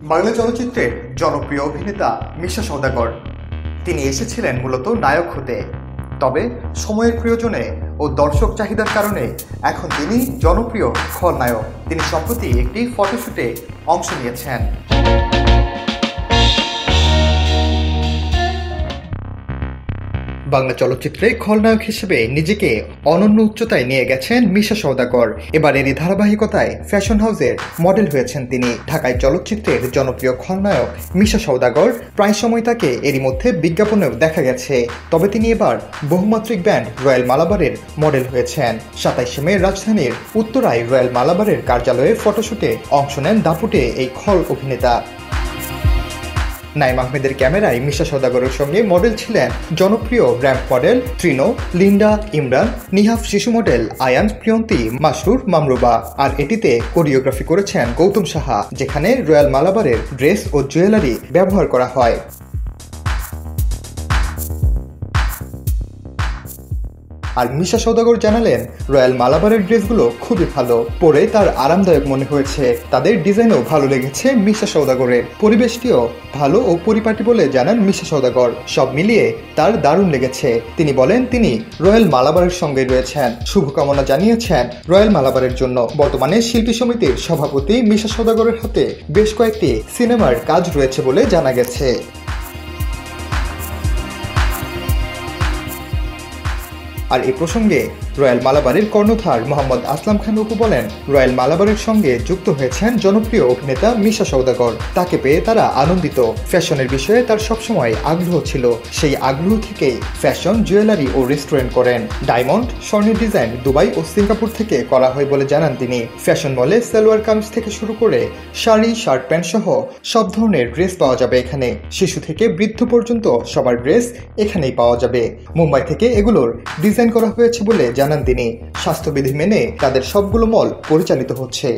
বাংলা চলচ্চিত্রের জনপ্রিয় অভিনেতা মিশা সওদাগর। তিনি এসেছিলেন মূলত নায়ক হতে, তবে সময়ের প্রয়োজনে ও দর্শক চাহিদার কারণে এখন তিনি জনপ্রিয় খলনায়ক। তিনি সম্প্রতি একটি ফটোশুটে অংশ নিয়েছেন। বাংলা চলচ্চিত্রে খলনায়ক হিসেবে নিজেকে অনন্য উচ্চতায় নিয়ে গেছেন মিশা সওদাগর। এবার এরই ধারাবাহিকতায় ফ্যাশন হাউসের মডেল হয়েছেন তিনি। ঢাকায় চলচ্চিত্রের জনপ্রিয় খলনায়ক মিশা সওদাগর প্রায় সময় তাকে এরই মধ্যে বিজ্ঞাপনেও দেখা গেছে। তবে তিনি এবার বহুমাত্রিক ব্যান্ড রয়্যাল মালাবারের মডেল হয়েছেন। 27 মে রাজধানীর উত্তরায় রয়্যাল মালাবারের কার্যালয়ে ফটোশুটে অংশ নেন দাপুটে এই খল অভিনেতা। নাইম আহমেদের ক্যামেরায় মিশা সওদাগরের সঙ্গে মডেল ছিলেন জনপ্রিয় র্যাম্প মডেল তৃণ, লিন্ডা, ইমরান, নিহাফ, শিশু মডেল আয়ান, প্রিয়ন্তী, মাসরুর, মামরুবা। আর এটিতে কোরিওগ্রাফি করেছেন গৌতম সাহা, যেখানে রয়্যাল মালাবারের ড্রেস ও জুয়েলারি ব্যবহার করা হয়। আর মিশা সওদাগর জানালেন, রয়্যাল মালাবারের ড্রেসগুলো খুবই ভালো, পরে তার আরামদায়ক মনে হয়েছে। তাদের ডিজাইনও ভালো লেগেছে মিশা সওদাগরের, পরিবেশটিও ভালো ও পরিপাটি বলে জানান মিশা সওদাগর। সব মিলিয়ে তার দারুণ লেগেছে। তিনি বলেন, তিনি রয়্যাল মালাবারের সঙ্গে রয়েছেন। শুভকামনা জানিয়েছেন রয়্যাল মালাবারের জন্য। বর্তমানে শিল্পী সমিতির সভাপতি মিশা সওদাগরের হাতে বেশ কয়েকটি সিনেমার কাজ রয়েছে বলে জানা গেছে। আর এ প্রসঙ্গে রয়্যাল মালাবারের কর্ণধার মোহাম্মদ আসলাম খান অপু বলেন, রয়্যাল মালাবারের সঙ্গে যুক্ত হয়েছেন জনপ্রিয় অভিনেতা মিশা সওদাগর। তাকে পেয়ে তারা আনন্দিত। ফ্যাশনের বিষয়ে তার সবসময় আগ্রহ ছিল। সেই আগ্রহ থেকেই ফ্যাশন, জুয়েলারি ও রেস্টুরেন্ট করেন। ডায়মন্ড, স্বর্ণের ডিজাইন দুবাই ও সিঙ্গাপুর থেকে করা হয় বলে জানান তিনি। ফ্যাশন মলে সালোয়ার কামিজ থেকে শুরু করে শাড়ি, শার্ট, প্যান্ট সহ সব ধরনের ড্রেস পাওয়া যাবে এখানে। শিশু থেকে বৃদ্ধ পর্যন্ত সবার ড্রেস এখানেই পাওয়া যাবে। মুম্বাই থেকে এগুলোর ডিজাইন করা হয়েছে বলে জানান তিনি। স্বাস্থ্যবিধি মেনে তাদের সবগুলো মল পরিচালিত হচ্ছে।